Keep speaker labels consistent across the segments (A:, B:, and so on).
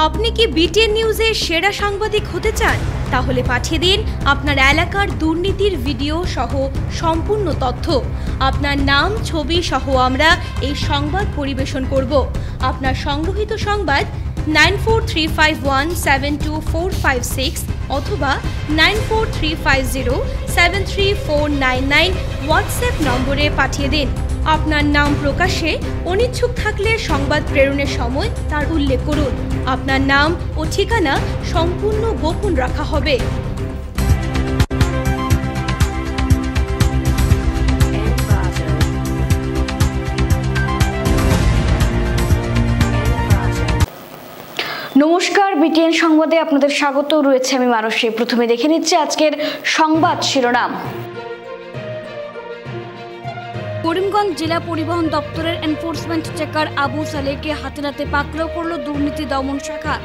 A: আপনি কি বিটিএন নিউজের সেরা সাংবাদিক হতে চান? তাহলে পাঠিয়ে দিন আপনার এলাকার দুর্নীতির ভিডিও সহ সম্পূর্ণ তথ্য। আপনার নাম, ছবি সহ আমরা এই সংবাদ পরিবেশন করব। আপনার সংগ্রহীত সংবাদ 9435172456 অথবা 9435073499 হোয়াটসঅ্যাপ নম্বরে পাঠিয়ে দিন। আপনার নাম প্রকাশে অনিচ্ছুক থাকলে সংবাদ প্রেরণের সময় তার উল্লেখ করুন। আপনার নাম ও ঠিকানা সম্পূর্ণ গোপন রাখা হবে।
B: নমস্কার, বিটিএন সংবাদে আপনাদের স্বাগত রয়েছে। আমি মানসী। প্রথমে দেখে নিচ্ছি আজকের সংবাদ শিরোনাম। করিমগঞ্জ জেলা পরিবহন দপ্তরের এনফোর্সমেন্ট চেকার আবু সালেহকে হাতে নাতে পাকড়াও করল দুর্নীতি দমন শাখা।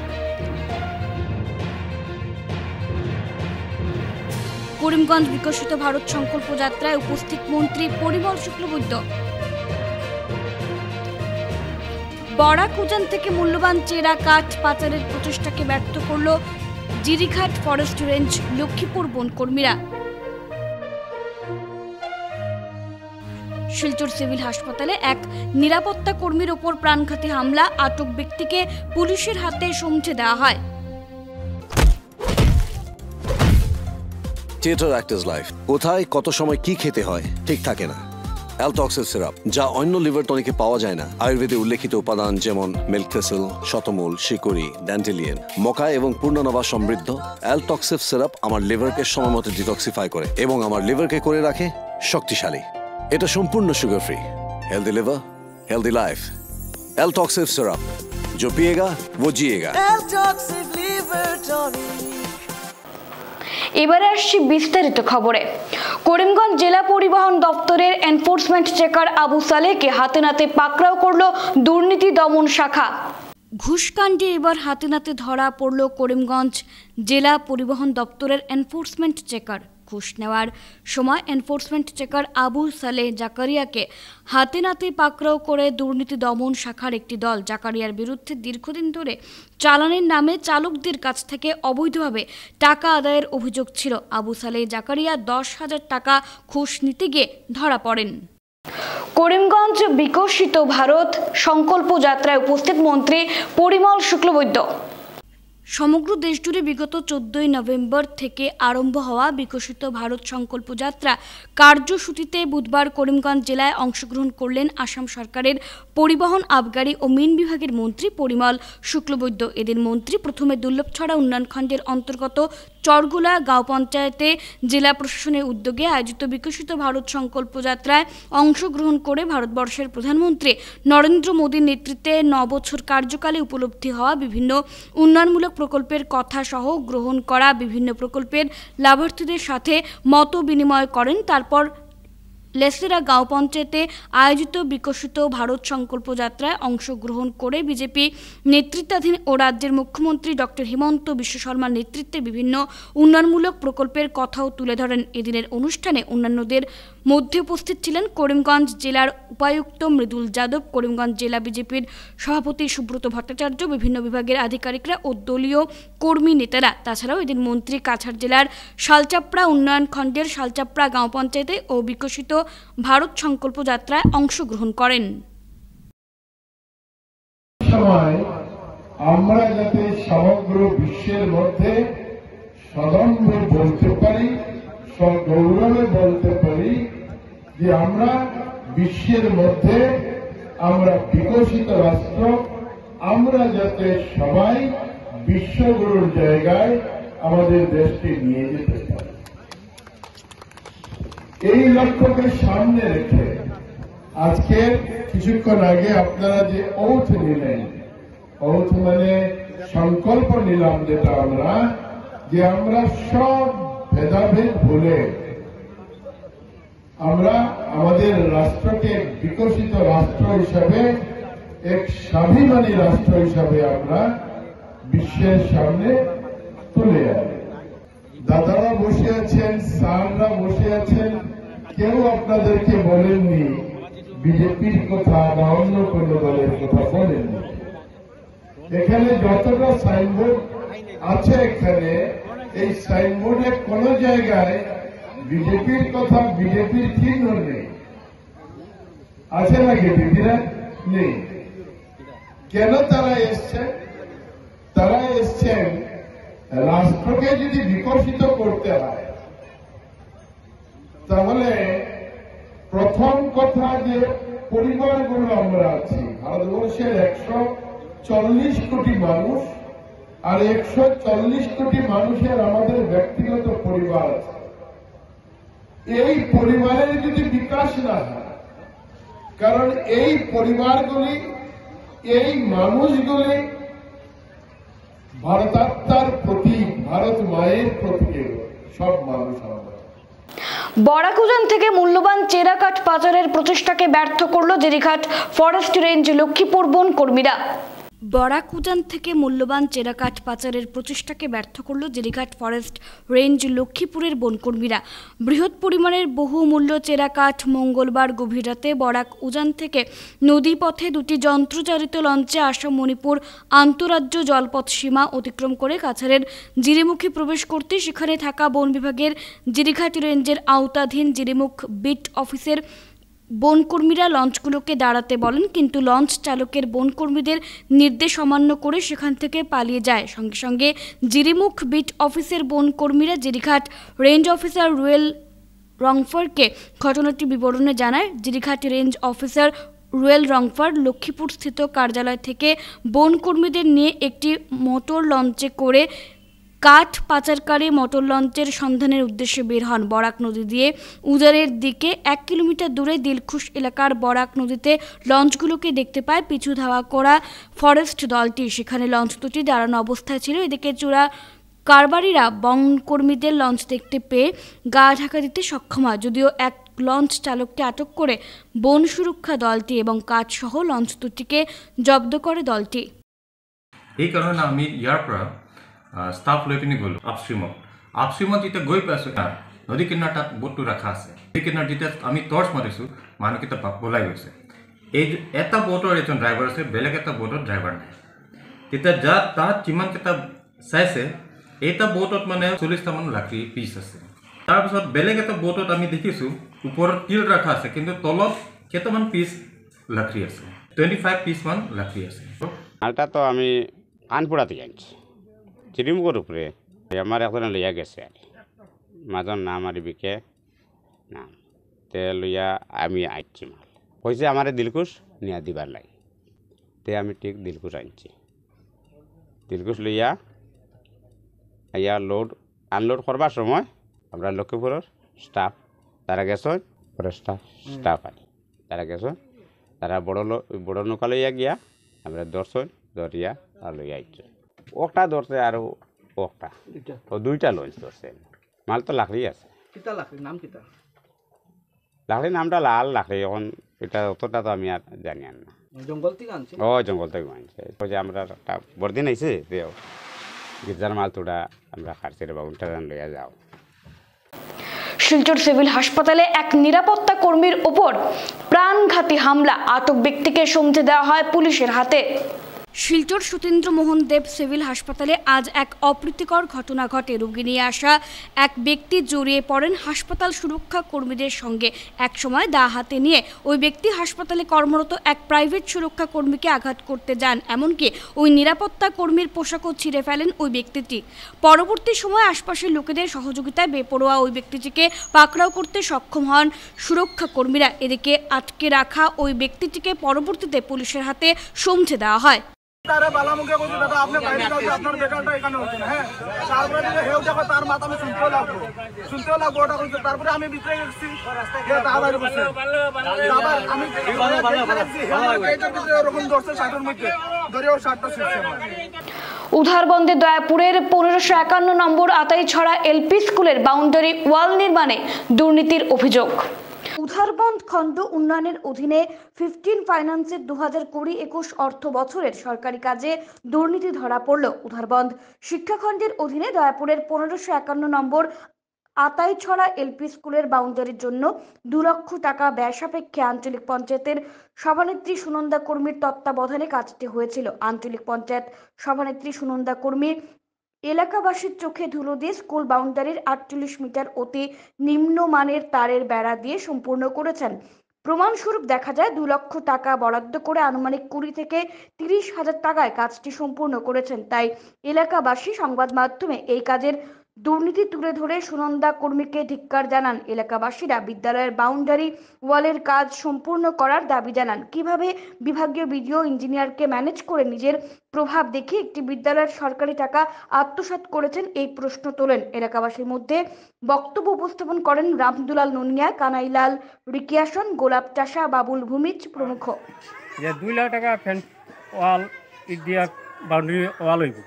B: করিমগঞ্জ বিকশিত ভারত সংকল্প যাত্রায় উপস্থিত মন্ত্রী পরিমল শুক্লবৈদ্য। বরাক উজান থেকে মূল্যবান চেরা কাঠ পাচারের প্রচেষ্টাকে ব্যর্থ করল জিরিঘাট ফরেস্ট রেঞ্জ লক্ষ্মীপুর বনকর্মীরা। শিলচর সিভিল হাসপাতালে এক নিরাপত্তা কর্মীর ওপর প্রাণঘাতী হামলা, আটক ব্যক্তিকে পুলিশের হাতে সমঝে দেওয়া হয়।
C: থিয়েটার অ্যাক্টরস লাইফ, কোথায় কত সময় কি খেতে হয় ঠিক থাকে না। অ্যালটক্সিল সিরাপ, যা অন্য লিভার টনিকে পাওয়া যায় না। আয়ুর্বেদে উল্লেখিত উপাদান যেমন মিল্ক থেসেল, শতমূল, শিকড়ি, ড্যান্টেলিয়ান, মকা এবং পূর্ণনবা সমৃদ্ধ অ্যালটক্সিল সিরাপ আমার লিভারকে সময়মতো ডিটক্সিফাই করে এবং আমার লিভারকে করে রাখে শক্তিশালী। এটা সম্পূর্ণ sugar free. Healthy liver, healthy life. Altoxil syrup, जो पिएगा वो जिएगा।
B: এবারে আসছি বিস্তারিত খবরে। করিমগঞ্জ জেলা পরিবহন দপ্তরের এনফোর্সমেন্ট চেকার আবু সালেহকে হাতে নাতে পাকড়াও করল দুর্নীতি দমন শাখা। ঘুষকাণ্ডে এবার হাতে নাতে ধরা পড়ল করিমগঞ্জ জেলা পরিবহন দপ্তরের এনফোর্সমেন্ট চেকার। ঘুষ নেওয়ার সময় এনফোর্সমেন্ট চেকার আবু সালেহ জাকারিয়াকে হাতে নাতে পাকড়াও করে দুর্নীতি দমন শাখার একটি দল। জাকারিয়ার বিরুদ্ধে দীর্ঘদিন ধরে চালানের নামে চালকদের কাছ থেকে অবৈধভাবে টাকা আদায়ের অভিযোগ ছিল। আবু সালেহ জাকারিয়া 10,000 টাকা ঘুষ নিতে গিয়ে ধরা পড়েন। করিমগঞ্জ বিকশিত ভারত সংকল্প যাত্রায় উপস্থিত মন্ত্রী পরিমল শুক্লবৈদ্য। সমগ্র দেশ জুড়ে বিগত 14 নভেম্বর থেকে আরম্ভ হওয়া বিকশিত ভারত সংকল্প যাত্রা কার্যসূচিতে বুধবার করিমগঞ্জ জেলায় অংশগ্রহণ করলেন আসাম সরকারের পরিবহন, আবগারি ও মিন বিভাগের মন্ত্রী পরিমল শুক্লবৈদ্য। এদিন মন্ত্রী প্রথমে দুর্লভছড়া উন্নয়ন খণ্ডের অন্তর্গত চরগোলা গাঁও পঞ্চায়েতে জেলা প্রশাসনের উদ্যোগে আয়োজিত বিকশিত ভারত সংকল্প যাত্রায় অংশগ্রহণ করে ভারতবর্ষের প্রধানমন্ত্রী নরেন্দ্র মোদীর নেতৃত্বে 9 বছর কার্যকালে উপলব্ধি হওয়া বিভিন্ন উন্নয়নমূলক প্রকল্পের কথা সহ গ্রহণ করা বিভিন্ন প্রকল্পের লাভার্থীদের সাথে মত বিনিময় করেন। তারপর লেসেরা গাঁও পঞ্চায়েতে আয়োজিত বিকশিত ভারত সংকল্প যাত্রায় অংশগ্রহণ করে বিজেপি নেতৃত্বাধীন ও রাজ্যের মুখ্যমন্ত্রী ডক্টর হিমন্ত বিশ্ব শর্মার নেতৃত্বে বিভিন্ন উন্নয়নমূলক প্রকল্পের কথাও তুলে ধরেন। এদিনের অনুষ্ঠানে অন্যান্যদের মধ্যে উপস্থিত ছিলেন করিমগঞ্জ জেলার উপায়ুক্ত মৃদুল যাদব, করিমগঞ্জ জেলা বিজেপির সভাপতি সুব্রত ভট্টাচার্য, বিভিন্ন বিভাগের আধিকারিকরা ও দলীয় কর্মী নেতারা। তাছাড়াও এদিন মন্ত্রী কাছাড় জেলার শালচাপড়া উন্নয়ন খণ্ডের শালচাপড়া গাঁও পঞ্চায়েতে ও বিকশিত ভারত সংকল্প যাত্রায় অংশগ্রহণ করেন।
D: আমরা যাতে সমগ্র বিশ্বের মধ্যে সদম্ভে বলতে পারি, সগৌরবে বলতে পারি যে আমরা বিশ্বের মধ্যে আমরা বিকশিত রাষ্ট্র, আমরা যাতে সবাই বিশ্বগুরুর জায়গায় আমাদের দেশকে নিয়ে যেতে পারি, এই লক্ষ্যকে সামনে রেখে আজকে কিছুক্ষণ আগে আপনারা যে ওথ নিলেন, ওথ মানে সংকল্প নিলাম যেটা আমরা, যে আমরা সব ভেদাভেদ ভুলে আমরা আমাদের রাষ্ট্রকে বিকশিত রাষ্ট্র হিসাবে, এক স্বাভিমানী রাষ্ট্র হিসাবে আমরা বিশ্বের সামনে তুলে আনি। দাদারা বসে আছেন, স্যাররা বসে আছেন, কেউ আপনাদেরকে বলেননি বিজেপির কথা বা অন্য কোন দলের কথা বলেননি। এখানে যতটা সাইনবোর্ড আছে এখানে এই সাইনবোর্ডে কোন জায়গায় বিজেপির কথা, বিজেপির চিহ্ন নেই। আছে নাকি দিদিরা? নেই। কেন তারা এসছেন? তারা এসছেন রাষ্ট্রকে যদি বিকশিত করতে হয়, তাহলে প্রথম কথা যে পরিবারগুলো আমরা আছি, ভারতবর্ষের 140 কোটি মানুষ, আর 140 কোটি মানুষের আমাদের ব্যক্তিগত পরিবার আছে। এই পরিবারের যদি বিকাশ না হয়, কারণ এই পরিবারগুলি, এই মানুষগুলি ভারতাত্মার প্রতীক, ভারত মায়ের প্রতীক, সব মানুষ আমরা।
B: বরাকুজান থেকে মূল্যবান চেরা কাঠ পাচারের প্রচেষ্টাকে ব্যর্থ করল জেরিঘাট ফরেস্ট রেঞ্জ লক্ষ্মীপুর বন কর্মীরা। বরাকুজান থেকে মূল্যবান চেরা কাঠ পাচারের প্রচেষ্টাকে ব্যর্থ করল জেরিঘাট ফরেস্ট রেঞ্জ লক্ষ্মীপুরের বনকর্মীরা। বৃহৎ পরিমাণের বহুমূল্য চেরা কাঠ মঙ্গলবার গভীর রাতে বরাক উজান থেকে নদীপথে দুটি যন্ত্রচালিত লঞ্চে আসাম মণিপুর আন্তঃরাজ্য জলপথ সীমা অতিক্রম করে কাছাড়ের জিরিমুখে প্রবেশ করতে সেখানে থাকা বন বিভাগের জিরিঘাট রেঞ্জের আওতাধীন জিরিমুখ বিট অফিসের বনকর্মীরা লঞ্চগুলোকে দাঁড়াতে বলেন, কিন্তু লঞ্চ চালকের বনকর্মীদের নির্দেশ অমান্য করে সেখান থেকে পালিয়ে যায়। সঙ্গে সঙ্গে জিরিমুখ বিট অফিসের বনকর্মীরা জিরিঘাট রেঞ্জ অফিসার রুয়েল রংফারকে ঘটনাটি বিবরণে জানায়। জিরিঘাট রেঞ্জ অফিসার রুয়েল রংফার লক্ষ্মীপুর স্থিত কার্যালয় থেকে বনকর্মীদের নিয়ে একটি মোটর লঞ্চে করে কাঠ পাচারকারী মোটর লঞ্চের সন্ধানের উদ্দেশ্যে বের হন। বরাক নদী দিয়ে উজানের দিকে 1 কিলোমিটার দূরে দিলখুশ এলাকার বরাক নদীতে লঞ্চগুলোকে দেখতে পায় পিছু ধাওয়া করা ফরেস্ট দলটি। সেখানে লঞ্চ দুটি দাঁড়ানো অবস্থায় ছিল। এদিকে চোরা কারবারিরা বনকর্মীদের লঞ্চ দেখতে পেয়ে গা ঢাকা দিতে সক্ষম হয়, যদিও এক লঞ্চ চালককে আটক করে বন সুরক্ষা দলটি এবং কাঠসহ লঞ্চ দুটিকে জব্দ করে দলটি।
E: এই কারণে আমি ইয়াৰ পৰা ষ্টাফ লৈ পিনি গ'লোঁ আপষ্ট্ৰীমত যেতিয়া গৈ পাইছোঁ, নদী কিনাৰত তাত বোটটো ৰখা আছে। নদী কিনাৰত যেতিয়া আমি টৰ্চ মাৰিছোঁ, মানুহকেইটা পলাই গৈছে। এই এটা বোটৰ এজন ড্ৰাইভাৰ আছে, বেলেগ এটা বোটৰ ড্ৰাইভাৰ নাই। তেতিয়া তাত যিমানকেইটা চাইছে, এটা বোটত মানে 40টামান লাকড়ী পিচ আছে। তাৰপিছত বেলেগ এটা বোটত আমি দেখিছোঁ ওপৰত তিল ৰখা আছে, কিন্তু তলত কেইটামান পিচ লাকড়ী আছে, 25 পিচমান লাকড়ী আছে।
F: মালটা তো আমি কানপুরাতে আনছি, চিরিমুখের উপরে আমার এখন লইয়া গেছে আর মাজন নাম আর বিকে নাম তে লইয়া আমি আইছি মাল কইছে আমার দিলকুশ নিয়া দিবার লাগে, তে আমি ঠিক দিলকুশ আনছি। দিলকুশ লইয়া আইয়া লোড আনলোড করবার সময় আমরা লক্ষ্মীপুরের স্টাফ তারা গেছেন, স্টাফ আনি তারা গেছেন, তারা বড় নৌকা লইয়া গিয়া আমরা দর্শন দরিয়া আর লইয়া আইছি। ওটা ধরছে আর ওটা দুইটা লঞ্চ ধরছে। মাল তো লাকড়ি আছে। লাকড়ির নামটা লাল লাকড়ি, এখন এটা অতটা তো আমি আর জানি আর না। জঙ্গল থেকে আনছে? ও জঙ্গল থেকে আনছে। যে আমরা একটা বড়দিন আইছে, গির্জার মাল তোটা আমরা খাচ্ছি রে বাবুটা লইয়া যাও।
B: শিলচর সিভিল হাসপাতালে এক নিরাপত্তা কর্মীর ওপর প্রাণঘাতী হামলা, আটক ব্যক্তিকে সমঝে দেওয়া হয় পুলিশের হাতে। শিলচর সতীন্দ্র মোহন দেব সিভিল হাসপাতালে আজ এক অপ্রীতিকর ঘটনা ঘটে। রোগী নিয়ে আসা এক ব্যক্তি জড়িয়ে পড়েন হাসপাতাল সুরক্ষা কর্মীদের সঙ্গে। একসময় দা হাতে নিয়ে ওই ব্যক্তি হাসপাতালে কর্মরত এক প্রাইভেট সুরক্ষা কর্মীকে আঘাত করতে যান, এমনকি ওই নিরাপত্তা কর্মীর পোশাকও ছিঁড়ে ফেলেন ওই ব্যক্তিটি। পরবর্তী সময় আশপাশের লোকেদের সহযোগিতায় বেপরোয়া ওই ব্যক্তিটিকে পাকড়াও করতে সক্ষম হন সুরক্ষা কর্মীরা। এদিকে আটকে রাখা ওই ব্যক্তিটিকে পরবর্তীতে পুলিশের হাতে সমঝে দেওয়া হয়।
G: তারে বালামুখে কইছে দাদা আপনি বাইরে যাও, আপনার বেকারটা এখানে হচ্ছে না। হ্যাঁ, তারপরে যদি হেউ দেখো তার মাথা আমি শুনতেও লাগবো ওটা কইছে। তারপরে আমি ভিতরে গেছি, তাহা বাইরে বসে আবার আমি এইটার ভিতরে ওরকম ধরছে শার্টের মধ্যে ধরেও শার্টটা ছিঁড়ছে।
B: উধারবন্দে দয়াপুরের 1551 নম্বর আতাইছড়া এলপি স্কুলের বাউন্ডারি ওয়াল নির্মাণে দুর্নীতির অভিযোগ। উধারবন্দ খণ্ড উন্নয়নের অধীনে 15 ফাইন্যান্সের 2020-21 অর্থ বছরের সরকারি কাজে দুর্নীতি ধরা পড়ল। উধারবন্দ শিক্ষাখণ্ডের অধীনে দয়াপুরের 1551 নম্বর আতাইছড়া এলপি স্কুলের বাউন্ডারির জন্য 2 লক্ষ টাকা ব্যয় সাপেক্ষে আঞ্চলিক পঞ্চায়েতের সভানেত্রী সুনন্দা কর্মীর তত্ত্বাবধানে কাজটি হয়েছিল। আঞ্চলিক পঞ্চায়েত সভানেত্রী সুনন্দা কর্মী এলাকাবাসীর চোখে ধুলো দিয়ে স্কুল বাউন্ডারির 48 মিটার অতি নিম্নমানের তারের বেড়া দিয়ে সম্পূর্ণ করেছেন। প্রমাণস্বরূপ দেখা যায় 2 লক্ষ টাকা বরাদ্দ করে আনুমানিক 20 থেকে 30,000 টাকায় কাজটি সম্পূর্ণ করেছেন। তাই এলাকাবাসী সংবাদ মাধ্যমে এই কাজের দুর্নীতি তুলে ধরে সুনন্দা কর্মীকে ধিক্কার জানান। এলাকাবাসীরা বিদ্যালয়ের বাউন্ডারি ওয়ালের কাজ সম্পূর্ণ করার দাবি জানান। কিভাবে বিভাগীয় বিডিও ইঞ্জিনিয়ারকে ম্যানেজ করে নিজের প্রভাব দেখিয়ে একটি বিদ্যালয়ের সরকারি টাকা আত্মসাৎ করেছেন এই প্রশ্ন তোলেন। এলাকাবাসীর মধ্যে বক্তব্য উপস্থাপন করেন রামদুলাল নুনিয়া, কানাইলাল রিকিয়াসন, গোলাপ চাষা, বাবুল ভূমিজ প্রমুখ।
H: 2 লাখ টাকা ফেন্স ওয়াল দিয়া বাউন্ডারি ওয়াল হইব।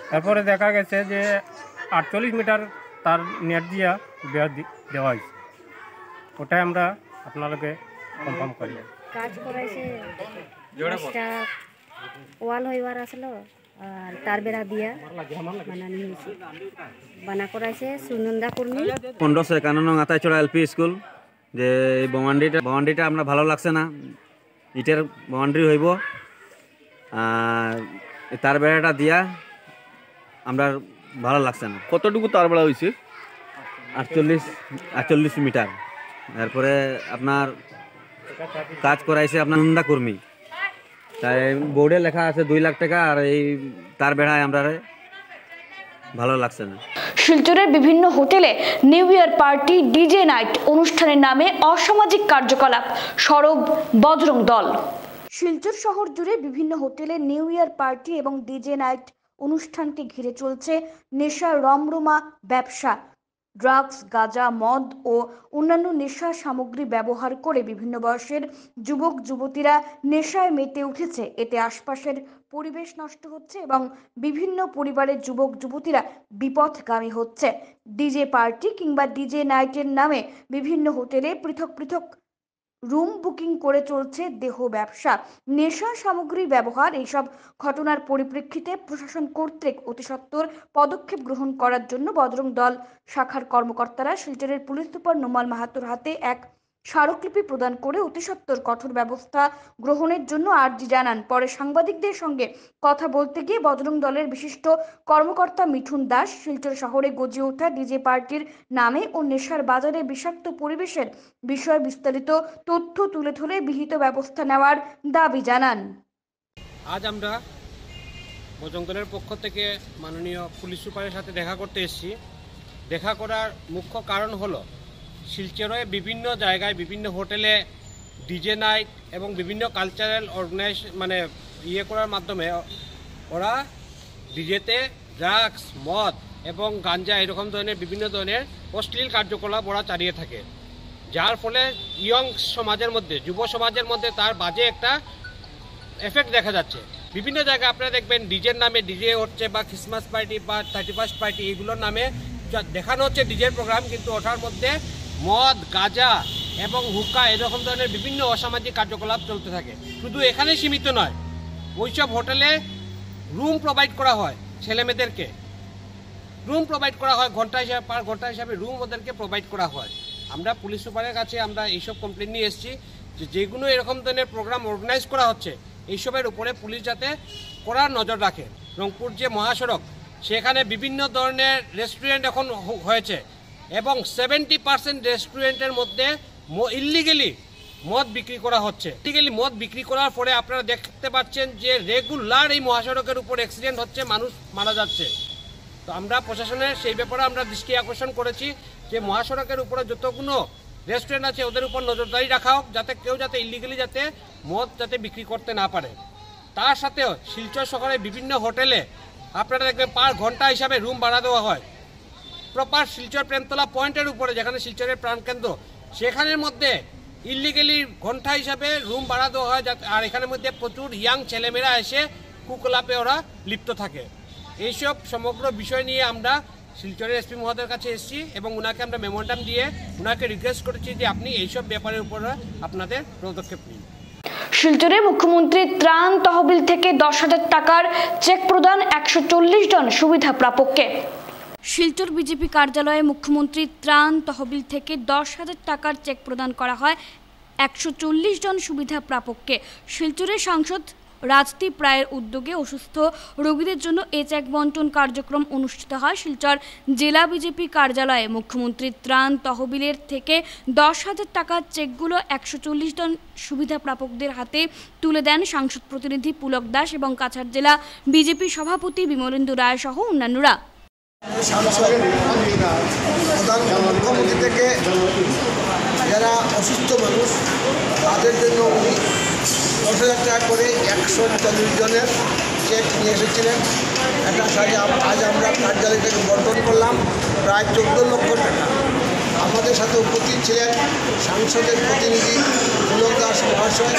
H: তারপরে দেখা গেছে যে 48 মিটার তার নেট দিয়া দেওয়া হয়েছে। ওটাই আমরা আপনাদেরকে কনফার্ম করি।
I: কাজ করাইছে ওয়াল হইবার আসলো আর তার বেড়া দিয়া বানানি হয়েছে, বানা করাইছে সুনন্দা কর্মী।
J: 1551 নং আতাইছড়া এলপি স্কুল। যে এই বাউন্ডারিটা আমরা ভালো লাগছে না, ইটের বাউন্ডারি হইব আর তার বেড়াটা দিয়া আমরা ভালো লাগছে না।
K: কতটুকু তার বেড়া হয়েছে?
J: 48 মিটার। তারপরে আপনার কাজ করাইছে আপনার সুনন্দা কর্মী। তাই বোর্ডে লেখা আছে 2 লাখ টাকা, আর এই তার বেড়ায় আমরা ভালো লাগছে না।
B: শিলচরের বিভিন্ন হোটেলে new year party, DJ night অনুষ্ঠানের নামে অসামাজিক কার্যকলাপ, সরব বজরং দল। শিলচর শহর জুড়ে বিভিন্ন হোটেলে নিউ ইয়ার পার্টি এবং ডিজে নাইট অনুষ্ঠানকে ঘিরে চলছে নেশার রমরমা ব্যবসা। ড্রাগস, গাঁজা, মদ ও অন্যান্য নেশা সামগ্রী ব্যবহার করে বিভিন্ন বয়সের যুবক যুবতীরা নেশায় মেতে উঠেছে। এতে আশপাশের পরিবেশ নষ্ট হচ্ছে এবং বিভিন্ন পরিবারের যুবক যুবতীরা বিপথগামী হচ্ছে। ডিজে পার্টি কিংবা ডিজে নাইটের নামে বিভিন্ন হোটেলে পৃথক পৃথক রুম বুকিং করে চলছে দেহ ব্যবসা, নেশা সামগ্রী ব্যবহার। এইসব ঘটনার পরিপ্রেক্ষিতে প্রশাসন কর্তৃক অতি সত্বর পদক্ষেপ গ্রহণ করার জন্য বজরং দল শাখার কর্মকর্তারা শিলচরের পুলিশ সুপার নোমাল মাহাতোর হাতে এক স্মারকলিপি প্রদান করে অতি সত্বর কঠোর ব্যবস্থা গ্রহণের জন্য আর্জি জানান। পরে সাংবাদিকদের সঙ্গে কথা বলতে গিয়ে বজরং দলের বিশিষ্ট কর্মকর্তা মিঠুন দাস শিলচর শহরে গজিয়ে ওঠা ডিজে পার্টির নামে ও নেশার বাজারে বিষাক্ত পরিবেশের বিষয়ে বিস্তারিত তথ্য তুলে ধরে বিহিত ব্যবস্থা নেওয়ার দাবি জানান।
H: আজ আমরা বজরং দলের পক্ষ থেকে মাননীয় পুলিশ সুপারের সাথে দেখা করতে এসেছি। দেখা করার মুখ্য কারণ হলো শিলচরে বিভিন্ন জায়গায় বিভিন্ন হোটেলে ডিজে নাইট এবং বিভিন্ন কালচারাল করার মাধ্যমে ওরা ডিজেতে ড্রাগস, মদ এবং গাঞ্জা এরকম ধরনের বিভিন্ন ধরনের অশ্লীল কার্যকলাপ ওরা চালিয়ে থাকে, যার ফলে ইয়ং সমাজের মধ্যে, যুব সমাজের মধ্যে তার বাজে একটা এফেক্ট দেখা যাচ্ছে। বিভিন্ন জায়গায় আপনারা দেখবেন ডিজের নামে ডিজে হচ্ছে বা ক্রিসমাস পার্টি বা 31st পার্টি এগুলোর নামে দেখানো হচ্ছে ডিজের প্রোগ্রাম, কিন্তু ওটার মধ্যে মদ, গাঁজা এবং হুক্কা এরকম ধরনের বিভিন্ন অসামাজিক কার্যকলাপ চলতে থাকে। শুধু এখানেই সীমিত নয়, ওইসব হোটেলে রুম প্রোভাইড করা হয়, ছেলেমেয়েদেরকে রুম প্রোভাইড করা হয়, পার ঘন্টা হিসাবে রুম ওদেরকে প্রোভাইড করা হয়। আমরা পুলিশ সুপারের কাছে আমরা এইসব কমপ্লেন নিয়ে এসেছি যে যেগুলো এরকম ধরনের প্রোগ্রাম অর্গানাইজ করা হচ্ছে এইসবের উপরে পুলিশ যাতে কড়া নজর রাখে। রংপুর যে মহাসড়ক সেখানে বিভিন্ন ধরনের রেস্টুরেন্ট এখন হয়েছে এবং 70% রেস্টুরেন্টের মধ্যে ইল্লিগেলি মদ বিক্রি করা হচ্ছে। ইল্লিগেলি মদ বিক্রি করার পরে আপনারা দেখতে পাচ্ছেন যে রেগুলার এই মহাসড়কের উপর অ্যাক্সিডেন্ট হচ্ছে, মানুষ মারা যাচ্ছে। তো আমরা প্রশাসনের সেই ব্যাপারে আমরা দৃষ্টি আকর্ষণ করেছি যে মহাসড়কের উপরে যতগুলো রেস্টুরেন্ট আছে ওদের উপর নজরদারি রাখা হোক, যাতে কেউ যাতে ইল্লিগেলি যাতে মদ যাতে বিক্রি করতে না পারে। তার সাথেও শিলচর শহরে বিভিন্ন হোটেলে আপনারা দেখবেন পার ঘন্টা হিসাবে রুম ভাড়া দেওয়া হয়। প্রপার শিলচর প্রেমতলা পয়েন্টের উপরে যেখানে শিলচরের প্রাণকেন্দ্র সেখানের মধ্যে ইল্লিগেলি ঘন্টা হিসাবে রুম ভাড়া দেওয়া হয়, আর এখানের মধ্যে প্রচুর ইয়াং ছেলেমেয়েরা এসে কুকলাপে ওরা লিপ্ত থাকে। এইসব সমগ্র বিষয় নিয়ে আমরা শিলচরের এসপি মহোদয়ের কাছে এসেছি এবং ওনাকে আমরা মেমোরান্ডাম দিয়ে ওনাকে রিকোয়েস্ট করেছি যে আপনি এইসব ব্যাপারের উপরে আপনাদের পদক্ষেপ নিন।
B: শিলচরে মুখ্যমন্ত্রী ত্রাণ তহবিল থেকে 10,000 টাকার চেক প্রদান 140 জন সুবিধা প্রাপককে। শিলচর বিজেপি কার্যালয়ে মুখ্যমন্ত্রী ত্রাণ তহবিল থেকে 10,000 টাকার চেক প্রদান করা হয় 140 জন সুবিধা প্রাপককে। শিলচরের সাংসদ রাজদীপ রায়ের উদ্যোগে অসুস্থ রোগীদের জন্য এই চেক বন্টন কার্যক্রম অনুষ্ঠিত হয়। শিলচর জেলা বিজেপি কার্যালয়ে মুখ্যমন্ত্রী ত্রাণ তহবিলের থেকে 10,000 টাকার চেকগুলো 140 জন সুবিধা প্রাপকদের হাতে তুলে দেন সাংসদ প্রতিনিধি পুলক দাস এবং কাছাড় জেলা বিজেপি সভাপতি বিমলেন্দু রায় সহ অন্যান্যরা।
K: মুখ্যমন্ত্রী থেকে যারা অসুস্থ মানুষ তাদের জন্য উনি 10,000 টাকা করে 140 জনের চেক নিয়ে এসেছিলেন। এটা আজ আমরা কার্যালয় থেকে বন্টন করলাম প্রায় 14 লক্ষ টাকা। আমাদের সাথে উপস্থিত ছিলেন সাংসদের প্রতিনিধি পুলক দাস মহাশয়,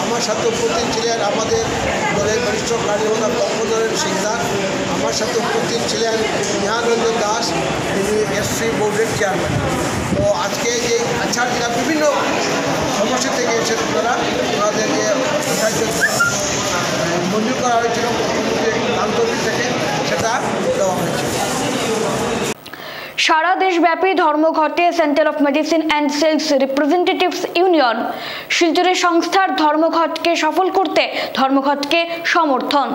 K: আমার সাথে উপস্থিত ছিলেন আমাদের দলের বরিষ্ঠ কার্যকর্তা লক্ষ্মণের সিংদার, আমার সাথে উপস্থিত ছিলেন নিহারঞ্জন দাস, তিনি এসসি বোর্ডের চেয়ারম্যান। তো আজকে যে কাছাড় জেলা বিভিন্ন সমস্যা থেকে এসে ওনাদের যে মঞ্জুর করা হয়েছিল মুখ্যমন্ত্রীর থেকে সেটা দেওয়া হয়েছিল।
B: সারা দেশব্যাপী ধর্মঘটে centre of medicine and sales representatives union. শিলচরের সংস্থার ধর্মঘটকে সফল করতে ধর্মঘটকে সমর্থন।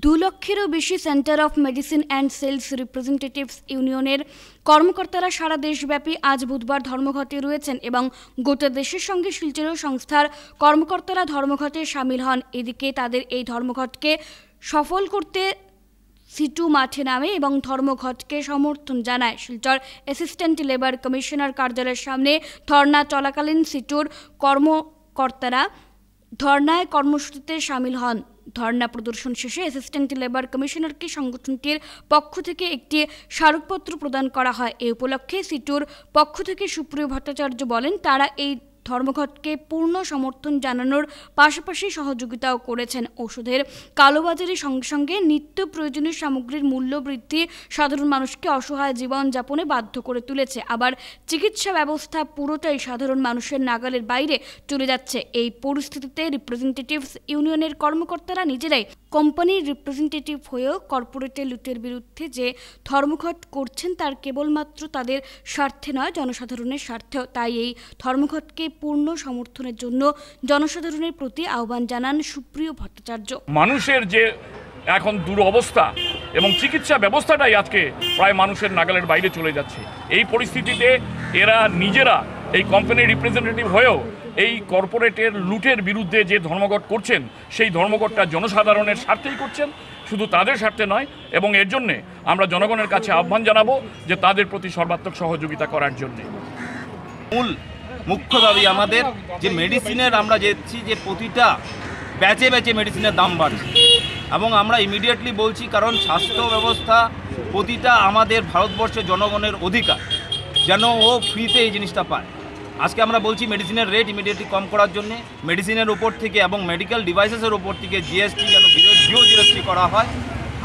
B: 2 লক্ষেরও বেশি centre of medicine and sales representatives ইউনিয়নের কর্মকর্তারা সারা দেশব্যাপী আজ বুধবার ধর্মঘটে রয়েছেন এবং গোটা দেশের সঙ্গে শিলচরেও সংস্থার কর্মকর্তারা ধর্মঘটে সামিল হন। এদিকে তাদের এই ধর্মঘটকে সফল করতে সিটু মাঠে নামে এবং ধর্মঘটকে সমর্থন জানায়। শিলচর অ্যাসিস্ট্যান্ট লেবার কমিশনার কার্যালয়ের সামনে ধর্না চলাকালীন সিটুর কর্মকর্তারা ধর্নায় কর্মসূচিতে সামিল হন। ধর্না প্রদর্শন শেষে অ্যাসিস্ট্যান্ট লেবার কমিশনারকে সংগঠনটির পক্ষ থেকে একটি স্মারকপত্র প্রদান করা হয়। এই উপলক্ষে সিটুর পক্ষ থেকে সুপ্রিয় ভট্টাচার্য বলেন, তারা এই ধর্মঘটকে পূর্ণ সমর্থন জানানোর পাশাপাশি সহযোগিতাও করেছেন। ওষুধের কালোবাজারের সঙ্গে সঙ্গে নিত্য প্রয়োজনীয় সামগ্রীর মূল্য বৃদ্ধি সাধারণ মানুষকে অসহায় জীবনযাপনে বাধ্য করে তুলেছে। আবার চিকিৎসা ব্যবস্থা পুরোটাই সাধারণ মানুষের নাগালের বাইরে চলে যাচ্ছে। এই পরিস্থিতিতে রিপ্রেজেন্টেটিভস ইউনিয়নের কর্মকর্তারা নিজেরাই কোম্পানির রিপ্রেজেন্টেটিভ হয়েও কর্পোরেটে লুটের বিরুদ্ধে যে ধর্মঘট করছেন তার কেবলমাত্র তাদের স্বার্থে নয়, জনসাধারণের স্বার্থেও। তাই এই ধর্মঘটকে পূর্ণ সমর্থনের জন্য জনসাধারণের প্রতি আহ্বান জানান সুপ্রিয় ভট্টাচার্য।
L: মানুষের যে এখন দুরবস্থা এবং চিকিৎসা ব্যবস্থাটাই আজকে প্রায় মানুষের নাগালের বাইরে চলে যাচ্ছে। এই পরিস্থিতিতে এরা নিজেরা এই কোম্পানির রিপ্রেজেন্টেটিভ হয়েও এই কর্পোরেটের লুটের বিরুদ্ধে যে ধর্মঘট করছেন সেই ধর্মঘটটা জনসাধারণের স্বার্থেই করছেন, শুধু তাদের স্বার্থে নয়। এবং এর জন্যে আমরা জনগণের কাছে আহ্বান জানাবো যে তাদের প্রতি সর্বাত্মক সহযোগিতা করার জন্যে।
M: মুখ্য দাবি আমাদের যে মেডিসিনের আমরা দেখছি যে প্রতিটা ব্যাচে ব্যাচে মেডিসিনের দাম বাড়ছে এবং আমরা ইমিডিয়েটলি বলছি, কারণ স্বাস্থ্য ব্যবস্থা প্রতিটা আমাদের ভারতবর্ষের জনগণের অধিকার যেন ও ফ্রিতে এই জিনিসটা পায়। আজকে আমরা বলছি মেডিসিনের রেট ইমিডিয়েটলি কম করার জন্য, মেডিসিনের উপর থেকে এবং মেডিকেল ডিভাইসেসের উপর থেকে জিএসটি যেন 0% করা হয়।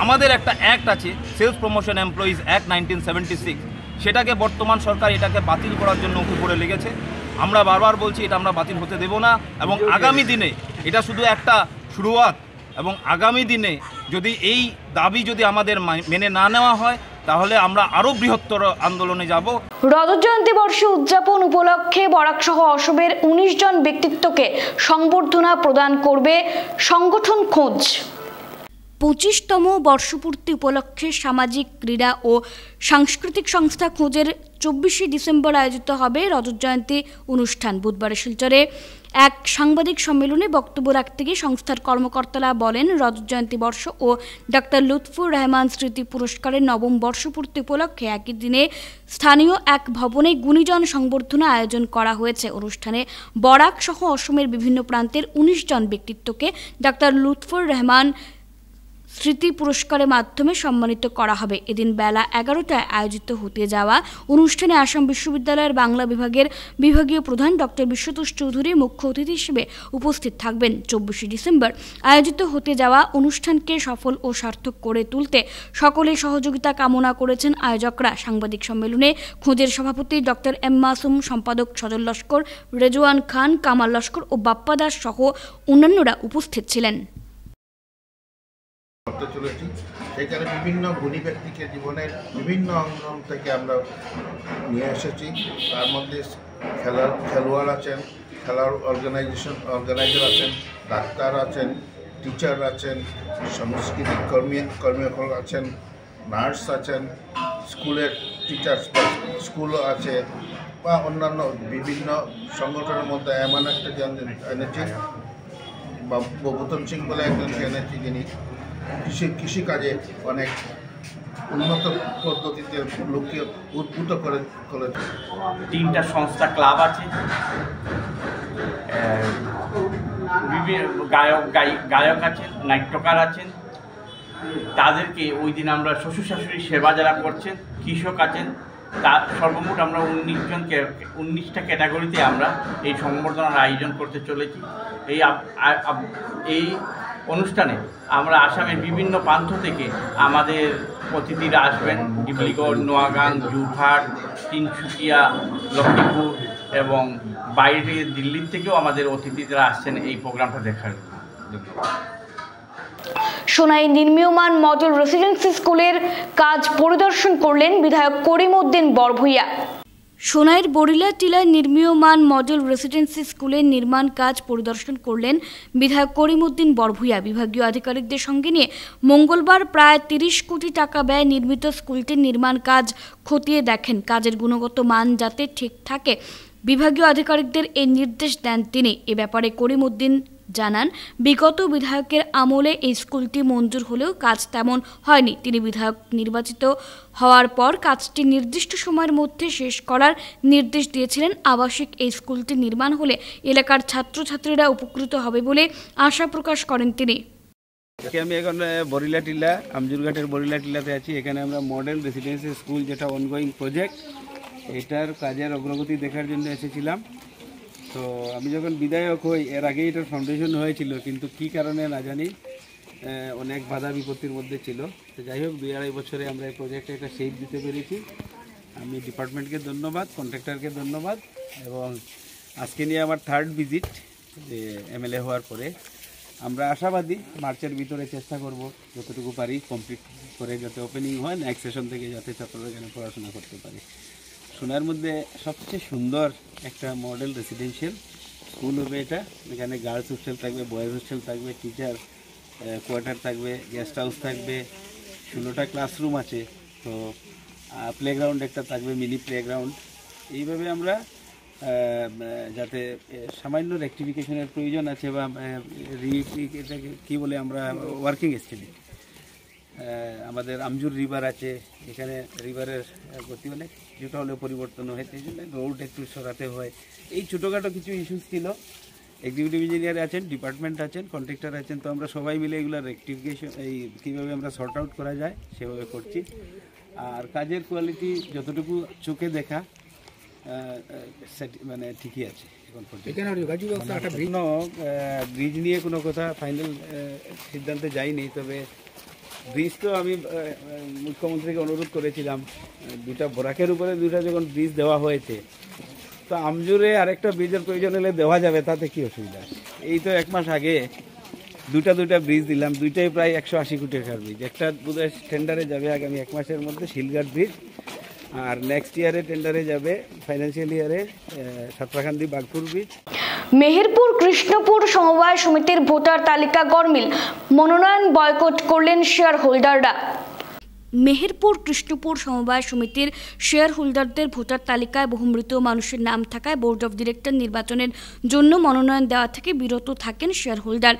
M: আমাদের একটা অ্যাক্ট আছে, সেলস প্রমোশন এমপ্লয়িজ অ্যাক্ট 1976, সেটাকে বর্তমান সরকার এটাকে বাতিল করার জন্য উপরে লেগেছে। আমরা বারবার বলছি এটা আমরা বাতিল হতে দেব না এবং আগামী দিনে এটা শুধু একটা শুরুয়াত এবং আগামী দিনে যদি এই দাবি যদি আমাদের মেনে না নেওয়া হয় তাহলে আমরা আরো বৃহত্তর আন্দোলনে যাব।
B: রজত জয়ন্তী বর্ষ উদযাপন উপলক্ষে বরাক সহ অসমের 19 জন ব্যক্তিত্বকে সংবর্ধনা প্রদান করবে সংগঠন খোঁজ। 25তম বর্ষপূর্তি উপলক্ষে সামাজিক ক্রীড়া ও সাংস্কৃতিক সংস্থা খোঁজের 24 ডিসেম্বর আয়োজিত হবে রজত জয়ন্তী অনুষ্ঠান। বুধবার শিলচরে এক সাংবাদিক সম্মেলনে বক্তব্য রাখতে গিয়ে সংস্থার কর্মকর্তারা বলেন, রজত জয়ন্তী বর্ষ ও ডাক্তার লুৎফুর রহমান স্মৃতি পুরস্কারের 9ম বর্ষপূর্তি উপলক্ষে একই দিনে স্থানীয় এক ভবনে গুণীজন সংবর্ধনা আয়োজন করা হয়েছে। অনুষ্ঠানে বরাক সহ অসমের বিভিন্ন প্রান্তের 19 জন ব্যক্তিত্বকে ডাক্তার লুৎফুর রহমান স্মৃতি পুরস্কারের মাধ্যমে সম্মানিত করা হবে। এদিন বেলা 11টায় আয়োজিত হতে যাওয়া অনুষ্ঠানে আসাম বিশ্ববিদ্যালয়ের বাংলা বিভাগের বিভাগীয় প্রধান ডক্টর বিশ্বতোষ চৌধুরী মুখ্য অতিথি হিসেবে উপস্থিত থাকবেন। 24 ডিসেম্বর আয়োজিত হতে যাওয়া অনুষ্ঠানকে সফল ও সার্থক করে তুলতে সকলের সহযোগিতা কামনা করেছেন আয়োজকরা। সাংবাদিক সম্মেলনে খোঁজের সভাপতি ডক্টর এম মাসুম, সম্পাদক সজল লস্কর, রেজওয়ান খান, কামাল লস্কর ও বাপ্পা দাস সহ অন্যান্যরা উপস্থিত ছিলেন।
N: করতে চলেছি। সেখানে বিভিন্ন গুণী ব্যক্তিকে জীবনের বিভিন্ন অঙ্গন থেকে আমরা নিয়ে এসেছি। তার মধ্যে খেলোয়াড় আছেন, খেলার অর্গানাইজার আছেন, ডাক্তার আছেন, টিচার আছেন, সাংস্কৃতিক কর্মীকর্তা আছেন, নার্স আছেন, স্কুলের টিচার্স স্কুলও আছে বা অন্যান্য বিভিন্ন সংগঠনের মধ্যে এমন একটা এনেছি ববুতন সিং বলে একজনকে এনেছি, যিনি কৃষিকাজে অনেক উন্নত পদ্ধতিতে লোককে উদ্বুদ্ধ করেছে।
O: 3টা সংস্থা ক্লাব আছে, গায়ক আছেন, নাট্যকার আছেন। তাদেরকে ওই দিন আমরা শ্বশুর শাশুড়ি সেবা যারা করছেন, কৃষক আছেন, তা সর্বমোট আমরা 19টা ক্যাটাগরিতে আমরা এই সংবর্ধনার আয়োজন করতে চলেছি। এই অনুষ্ঠানে আমরা আসামের বিভিন্ন প্রান্ত থেকে আমাদের অতিথিরা আসবেন। ডিব্রুগড়, নোয়াগাং, যোরহাট, তিনসুকিয়া, লক্ষ্মীপুর এবং বাইরে দিল্লির থেকেও আমাদের অতিথিরা আসছেন এই প্রোগ্রামটা দেখার জন্য।
B: সোনাই নির্মীয়মান মডেল রেসিডেন্সি স্কুলের কাজ পরিদর্শন করলেন বিধায়ক করিমউদ্দিন বরভূইয়া। সোনাইয়ের বরিলা টিলায় নির্মীয়মান মডেল রেসিডেন্সি স্কুলের নির্মাণ কাজ পরিদর্শন করলেন বিধায়ক করিমউদ্দিন বরভূইয়া। বিভাগীয় আধিকারিকদের সঙ্গে নিয়ে মঙ্গলবার প্রায় 30 কোটি টাকা ব্যয়ে নির্মিত স্কুলটির নির্মাণ কাজ খতিয়ে দেখেন। কাজের গুণগত মান যাতে ঠিক থাকে বিভাগীয় আধিকারিকদের এই নির্দেশ দেন তিনি। এ ব্যাপারে করিমউদ্দিন জানান, বিগত বিধায়কের আমলে এই স্কুলটি মঞ্জুর হলেও কাজ তেমন হয়নি। তিনি বিধায়ক নির্বাচিত হওয়ার পর কাজটি নির্দিষ্ট সময়ের মধ্যে শেষ করার নির্দেশ দিয়েছিলেন। আবাসিক এই স্কুলটি নির্মাণ হলে এলাকার ছাত্রছাত্রীরা উপকৃত হবে বলে আশা প্রকাশ করেন তিনি।
P: আমি এখন বরিলা টিলা, আমজুরঘাটের বরিলা টিলাতে আছি। এখানে আমরা মডেল রেসিডেন্সি স্কুল, যেটা অনগোয়িং প্রজেক্ট, এটার কাজের অগ্রগতি দেখার জন্য এসেছিলাম। তো আমি যখন বিধায়ক হই এর আগেই এটার ফাউন্ডেশন হয়েছিল, কিন্তু কী কারণে না জানি অনেক বাধা বিপত্তির মধ্যে ছিল। তো যাই হোক 2-2.5 বছরে আমরা এই প্রজেক্টে একটা শেপ দিতে পেরেছি। আমি ডিপার্টমেন্টকে ধন্যবাদ, কন্ট্রাক্টরকে ধন্যবাদ। এবং আজকে নিয়ে আমার 3rd ভিজিট এমএলএ হওয়ার পরে। আমরা আশাবাদী মার্চের ভিতরে চেষ্টা করব যতটুকু পারি কমপ্লিট করে, যাতে ওপেনিং হয় নেক্সট সেশন থেকে, যাতে ছাত্ররা এখানে পড়াশোনা করতে পারে। সোনার মধ্যে সবচেয়ে সুন্দর একটা মডেল রেসিডেন্সিয়াল স্কুল হবে এটা। এখানে গার্লস হোস্টেল থাকবে, বয়েজ হোস্টেল থাকবে, টিচার কোয়ার্টার থাকবে, গেস্ট হাউস থাকবে, 16টা ক্লাসরুম আছে। তো প্লেগ্রাউন্ড একটা থাকবে, মিনি প্লেগ্রাউন্ড। এইভাবে আমরা যাতে সামান্য রেকটিফিকেশনের প্রয়োজন আছে বা এটাকে কী বলে আমরা ওয়ার্কিং এস্টিমেট। আমাদের আমজুর রিভার আছে, এখানে রিভারের গতি অনেক কিছুটা হলেও পরিবর্তন হয়, সেই জন্য রোড একটু সরাতে হয়। এই ছোটোখাটো কিছু ইস্যুস ছিল। এক্সিকিউটিভ ইঞ্জিনিয়ার আছেন, ডিপার্টমেন্ট আছেন, কন্ট্রাক্টর আছেন। তো আমরা সবাই মিলে এগুলো রেকটিফিকেশন এই কীভাবে আমরা সর্ট আউট করা যায় সেভাবে করছি। আর কাজের কোয়ালিটি যতটুকু চোখে দেখা মানে ঠিকই আছে এখন পর্যন্ত। ব্রিজ নিয়ে কোনো কথা ফাইনাল সিদ্ধান্তে যাইনি। তবে ব্রিজ তো আমি মুখ্যমন্ত্রীকে অনুরোধ করেছিলাম, 2টা বরাকের উপরে 2টা যখন ব্রিজ দেওয়া হয়েছে, তো আমজুরে আরেকটা ব্রিজের প্রয়োজন হলে দেওয়া যাবে, তাতে কি অসুবিধা। এই তো 1 মাস আগে 2টা ব্রিজ দিলাম, 2টাই প্রায় 180 কোটি টাকার ব্রিজ। একটা বোধহয় টেন্ডারে যাবে আগামী 1 মাসের মধ্যে, শিলঘাট ব্রিজ। আর নেক্সট ইয়ারে টেন্ডারে যাবে ফাইন্যান্সিয়াল ইয়ারে সাতরাখান্দি বাগপুর ব্রিজ।
B: মেহেরপুর কৃষ্ণপুর সমবায় সমিতির ভোটার তালিকা গরমিল, মনোনয়ন বয়কট করলেন শেয়ার হোল্ডাররা। মেহেরপুর কৃষ্ণপুর সমবায় সমিতির শেয়ার হোল্ডারদের ভোটার তালিকায় বহু মৃত মানুষের নাম থাকায় বোর্ড অফ ডিরেক্টর নির্বাচনের জন্য মনোনয়ন দেওয়া থেকে বিরত থাকেন শেয়ার হোল্ডার।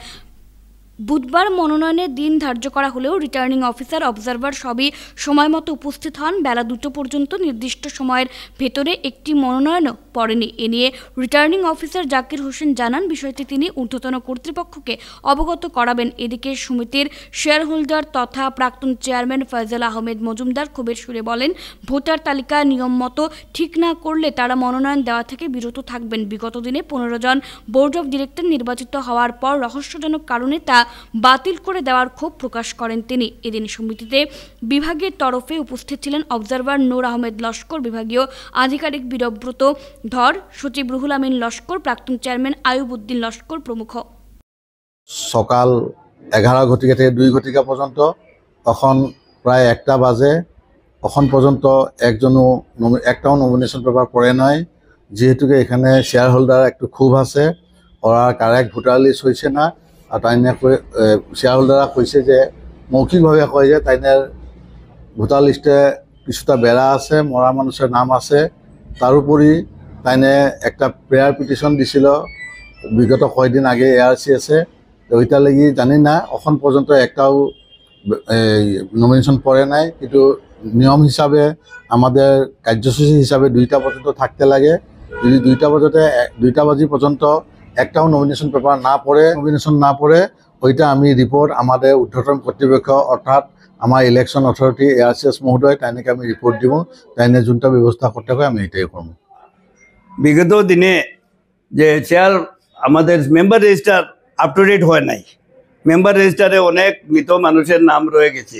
B: বুধবার মনোনয়নের দিন ধার্য করা হলেও রিটার্নিং অফিসার, অবজারভার সবই সময়মতো উপস্থিত হন। বেলা 2টো পর্যন্ত নির্দিষ্ট সময়ের ভেতরে একটি মনোনয়নও পড়েনি। এ নিয়ে রিটার্নিং অফিসার জাকির হোসেন জানান, বিষয়টি তিনি ঊর্ধ্বতন কর্তৃপক্ষকে অবগত করাবেন। এদিকে সমিতির শেয়ার হোল্ডার তথা প্রাক্তন চেয়ারম্যান ফয়জাল আহমেদ মজুমদার ক্ষোভের সুরে বলেন, ভোটার তালিকা নিয়ম মতো ঠিক না করলে তারা মনোনয়ন দেওয়া থেকে বিরত থাকবেন। বিগত দিনে 15 জন বোর্ড অফ ডিরেক্টর নির্বাচিত হওয়ার পর রহস্যজনক কারণে তা বাতিল করে দেওয়ার ক্ষোভ প্রকাশ করেন তিনি। এদিন সমিতিতে বিভাগের তরফে উপস্থিত ছিলেন অবজারভার নূর আহমেদ লস্কর, বিভাগীয় আধিকারিক বীরব্রত ধর, সচিব রুহুল আমিন লস্কর, প্রাক্তন চেয়ারম্যান আয়ুব উদ্দিন লস্কর প্রমুখ।
Q: সকাল
N: 11 ঘটিকা থেকে 2 ঘটিকা পর্যন্ত, তখন প্রায় 1টা বাজে। এখন পর্যন্ত একটাও নমিনেশন পেপার পড়ে নাই, যেহেতু এখানে শেয়ার হোল্ডার একটু খুব আছে, ওরা কারেক্ট ভোটার লিস্ট হয়েছে না। আর তাইনে শেয়ার হোল্ডাররা কইছে যে মৌখিকভাবে কয় যে তাইনের ভোটার লিস্টে কিছুটা বেড়া আছে, মরা মানুষের নাম আছে। তারপরি তাইনে একটা প্রেয়ার পিটিশন দিছিল বিগত কয়েকদিন আগে ARCS-এ, তো ওইটা লাগি জানি না এখন পর্যন্ত একটাও নমিনেশন পড়ে নাই। কিন্তু নিয়ম হিসাবে আমাদের কার্যসূচি হিসাবে 2টা পর্যন্ত থাকতে লাগে। যদি 2টা বাজি পর্যন্ত একটাও নমিনেশন পেপার না পড়ে ওইটা আমি রিপোর্ট আমাদের ঊর্ধ্বতন কর্তৃপক্ষ অর্থাৎ আমার ইলেকশন অথরিটি ARCS মহোদয় তাইনকে আমি রিপোর্ট দিব, তাইনে যোনটা ব্যবস্থা করতে হয় আমি এটাই করব।
Q: বিগত দিনে যে চেয়ার আমাদের member register up to date হয় নাই, মেম্বার রেজিস্টারে অনেক মৃত মানুষের নাম রয়ে গেছে।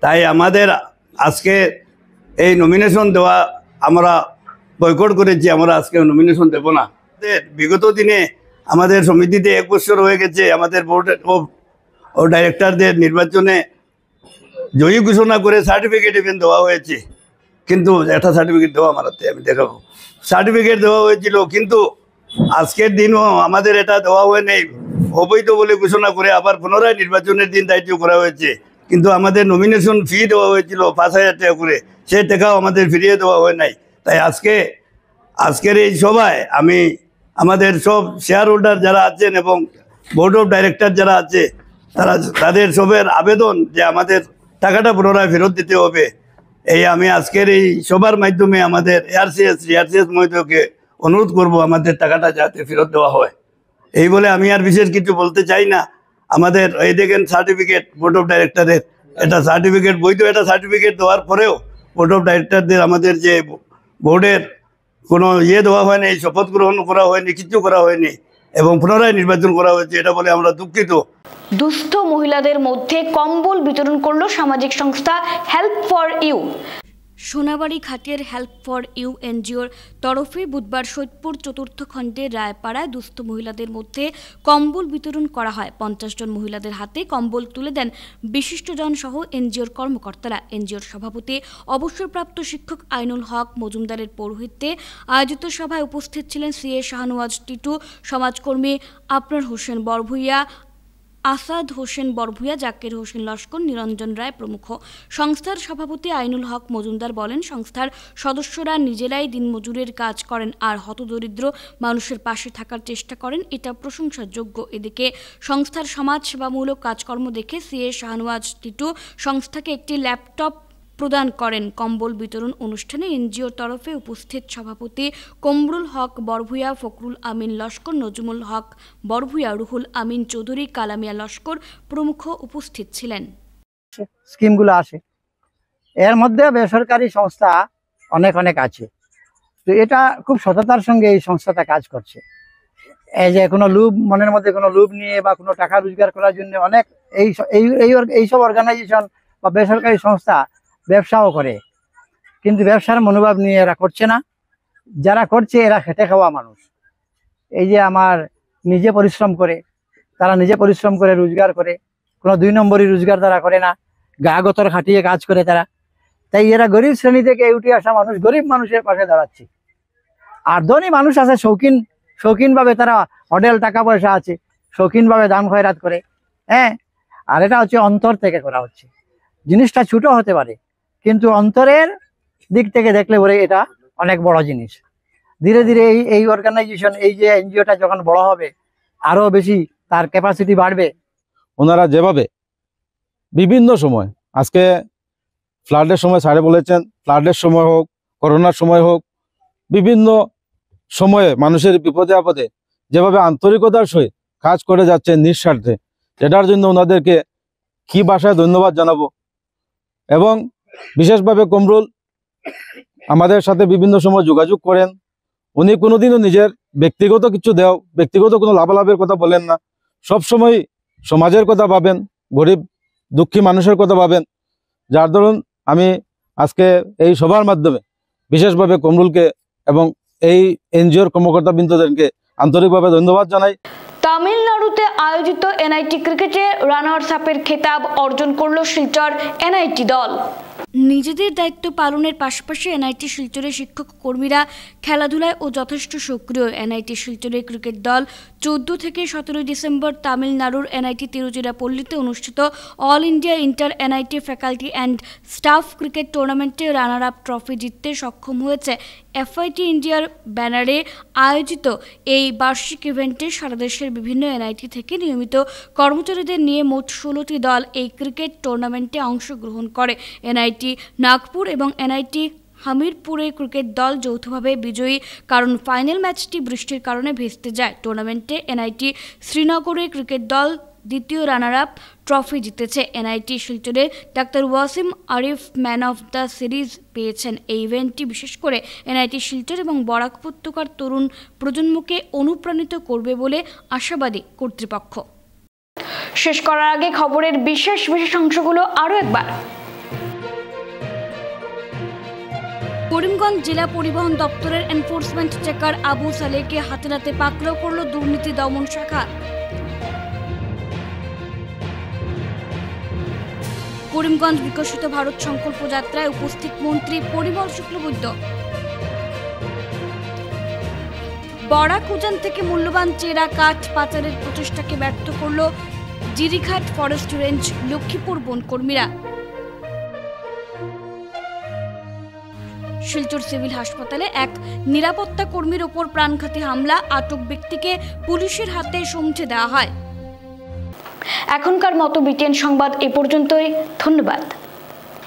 Q: তাই আমাদের আজকে এই নমিনেশন দেওয়া আমরা বয়কট করেছি, আমরা আজকে নমিনেশন দেব না। বিগত দিনে আমাদের সমিতিতে 1 বছর হয়ে গেছে, আমাদের বোর্ড ও ডাইরেক্টরদের নির্বাচনে জয়ী ঘোষণা করে সার্টিফিকেট ইভেন দেওয়া হয়েছে। কিন্তু একটা সার্টিফিকেট দেওয়া আমার হাতে, আমি দেখাবো, সার্টিফিকেট দেওয়া হয়েছিল, কিন্তু আজকের দিনও আমাদের এটা দেওয়া হয় নাই। অবৈধ বলে ঘোষণা করে আবার পুনরায় নির্বাচনের দিন দায়িত্ব করা হয়েছে। কিন্তু আমাদের নমিনেশন ফি দেওয়া হয়েছিল 5,000 টাকা করে, সেই টাকাও আমাদের ফিরিয়ে দেওয়া হয় নাই। তাই আজকের এই সভায় আমি আমাদের সব শেয়ার হোল্ডার যারা আছেন এবং বোর্ড অফ ডাইরেক্টর যারা আছে তাদের সবের আবেদন যে আমাদের টাকাটা পুনরায় ফেরত দিতে হবে। এই আমি আজকের এই সবার মাধ্যমে আমাদের ARCS মহোদয়কে অনুরোধ করব আমাদের টাকাটা যাতে ফেরত দেওয়া হয়। এই বলে আমি আর বিশেষ কিছু বলতে চাই না। আমাদের এই দেখেন সার্টিফিকেট বোর্ড অফ ডাইরেক্টরের, এটা সার্টিফিকেট বৈধ, এটা সার্টিফিকেট দেওয়ার পরেও বোর্ড অফ ডাইরেক্টরদের আমাদের যে বোর্ডের কোনো দেওয়া হয়নি, শপথ গ্রহণ করা হয়নি, কিছু করা হয়নি এবং পুনরায় নির্বাচন করা হয়েছে, এটা বলে আমরা দুঃখিত।
B: দুস্থ মহিলাদের মধ্যে কম্বল বিতরণ করলো সামাজিক সংস্থা হেল্প ফর ইউ। সোনাবাড়ি ঘাটের হেল্প ফর ইউ এনজিওর তরফে বুধবার সৈয়দপুর 4র্থ খণ্ডের রায়পাড়ায় দুস্থ মহিলাদের মধ্যে কম্বল বিতরণ করা হয়। 50 জন মহিলাদের হাতে কম্বল তুলে দেন বিশিষ্টজন সহ এনজিওর কর্মকর্তারা। এনজিওর সভাপতি অবসরপ্রাপ্ত শিক্ষক আইনুল হক মজুমদারের পৌরোহিত্যে আয়োজিত সভায় উপস্থিত ছিলেন CA শাহনওয়াজ টিটু, সমাজকর্মী আপনার হোসেন বরভুইয়া, আসাদ হোসেন বরভুইয়া, জাকির হোসেন লস্কর, নিরঞ্জন রায় প্রমুখ। সংস্থার সভাপতি আইনুল হক মজুমদার বলেন, সংস্থার সদস্যরা নিজেরাই দিনমজুরের কাজ করেন আর হতদরিদ্র মানুষের পাশে থাকার চেষ্টা করেন, এটা প্রশংসার যোগ্য। এদিকে সংস্থার সমাজ সেবামূলক কাজকর্ম দেখে CA শাহনওয়াজ টিটু সংস্থাকে একটি ল্যাপটপ প্রদান করেন। কম্বল বিতরণ অনুষ্ঠানে এনজিওর তরফে উপস্থিত সভাপতি কমরুল হক বরভুইয়া, ফখরুল আমিন লস্কর, নজমুল হক বরভুইয়া, রুহুল আমিন চৌধুরী, কালামিয়া লস্কর প্রমুখ উপস্থিত ছিলেন।
R: স্কিমগুলো আসে, এর মধ্যে বেসরকারি সংস্থা অনেক আছে, তো এটা খুব সততার সঙ্গে এই সংস্থাটা কাজ করছে। এই যে কোনো লোভ, মনের মধ্যে কোনো লোভ নিয়ে বা কোনো টাকা রোজগার করার জন্য অনেক এইসব অর্গানাইজেশন বা বেসরকারি সংস্থা ব্যবসাও করে, কিন্তু ব্যবসার মনোভাব নিয়ে এরা করছে না। যারা করছে এরা খেটে খাওয়া মানুষ। এই যে আমার নিজে পরিশ্রম করে, তারা নিজে পরিশ্রম করে রোজগার করে, কোনো 2 নম্বরই রোজগার তারা করে না, গা গতর খাটিয়ে কাজ করে তারা। তাই এরা গরিব শ্রেণী থেকে উঠে আসা মানুষ, গরিব মানুষের পাশে দাঁড়াচ্ছে। আর ধনী মানুষ আছে শৌখিনভাবে তারা হোটেল, টাকা পয়সা আছে, শৌখিনভাবে দান খয়রাত করে। হ্যাঁ, আর এটা হচ্ছে অন্তর থেকে করা হচ্ছে। জিনিসটা ছোট হতে পারে, কিন্তু অন্তরের দিক থেকে দেখলে পরে এটা অনেক বড় জিনিস। ধীরে ধীরে এই অর্গানাইজেশন, এই যে এনজিওটা যখন বড় হবে, আরো বেশি তার ক্যাপাসিটি বাড়বে।
S: ওনারা যেভাবে বিভিন্ন সময়, আজকে ফ্লাডের সময় স্যারে বলেছেন, ফ্লাডের সময় হোক, করোনার সময় হোক, বিভিন্ন সময়ে মানুষের বিপদে আপদে যেভাবে আন্তরিকতার সহিত কাজ করে যাচ্ছে নিঃস্বার্থে, যেটার জন্য ওনাদেরকে কি ভাষায় ধন্যবাদ জানাবো। এবং বিশেষভাবে কমরুল আমাদের সাথে বিভিন্ন সময় যোগাযোগ করেন। উনি কোনোদিনও নিজের ব্যক্তিগত কিছু ব্যক্তিগত কোনো লাভালাভের কথা বলেন না, সবসময় সমাজের কথা ভাবেন, গরিব দুঃখী মানুষের কথা ভাবেন। যার দরুন আমি আজকে এই সভার মাধ্যমে বিশেষভাবে কমরুলকে এবং এই এনজিওর কর্মকর্তাবৃন্দদেরকে আন্তরিকভাবে ধন্যবাদ জানাই।
B: তামিলনাড়ুতে আয়োজিত এনআইটি ক্রিকেটে রানার্স আপের খেতাব অর্জন করল শিলচর এনআইটি দল। নিজেদের দায়িত্ব পালনের পাশাপাশি এনআইটি শিলচরের শিক্ষক কর্মীরা খেলাধুলায় ও যথেষ্ট সক্রিয়। এনআইটি শিলচরের ক্রিকেট দল 14 থেকে 17 ডিসেম্বর তামিলনাড়ুর এনআইটি তিরুচিরাপল্লীতে অনুষ্ঠিত all India inter NIT faculty and staff cricket টুর্নামেন্টে রানার আপ ট্রফি জিততে সক্ষম হয়েছে। এফআইটি ইন্ডিয়ার ব্যানারে আয়োজিত এই বার্ষিক ইভেন্টে সারা দেশের বিভিন্ন এনআইটি থেকে নিয়মিত কর্মচারীদের নিয়ে মোট 16টি দল এই ক্রিকেট টুর্নামেন্টে অংশগ্রহণ করে। এনআইটি নাগপুর এবং এনআইটি হামিরপুরের ক্রিকেট দল যৌথভাবে বিজয়ী, কারণ ফাইনাল ম্যাচটি বৃষ্টির কারণে ভেস্তে যায়। টুর্নামেন্টে এনআইটি শ্রীনগরের ক্রিকেট দল দ্বিতীয় রানার আপ ট্রফি জিতেছে। এনআইটি শিলচরে doctor Wasim Arif man of the series পেয়েছেন। এই ইভেন্টটি বিশেষ করে এনআইটি শিলচর এবং বরাক উপত্যকার তরুণ প্রজন্মকে অনুপ্রাণিত করবে বলে আশাবাদী কর্তৃপক্ষ। শেষ করার আগে খবরের বিশেষ অংশগুলো আরও একবার। করিমগঞ্জ জেলা পরিবহন দপ্তরের এনফোর্সমেন্ট চেকার আবু সালেহকে হাতে নাতে পাকড়াও করল দুর্নীতি দমন শাখা। করিমগঞ্জ বিকশিত ভারত সংকল্প যাত্রায় উপস্থিত মন্ত্রী পরিমল শুক্লবৈদ্য। বরাক উজান থেকে মূল্যবান চেরা কাঠ পাচারের প্রচেষ্টাকে ব্যর্থ করল জিরিঘাট ফরেস্ট রেঞ্জ লক্ষ্মীপুর বনকর্মীরা। শিলচর সিভিল হাসপাতালে এক নিরাপত্তা কর্মীর ওপর প্রাণঘাতী হামলা, আটক ব্যক্তিকে পুলিশের হাতে সমঝে দেওয়া হয়। এখনকার মতো বিটিএন সংবাদ এ পর্যন্তই। ধন্যবাদ।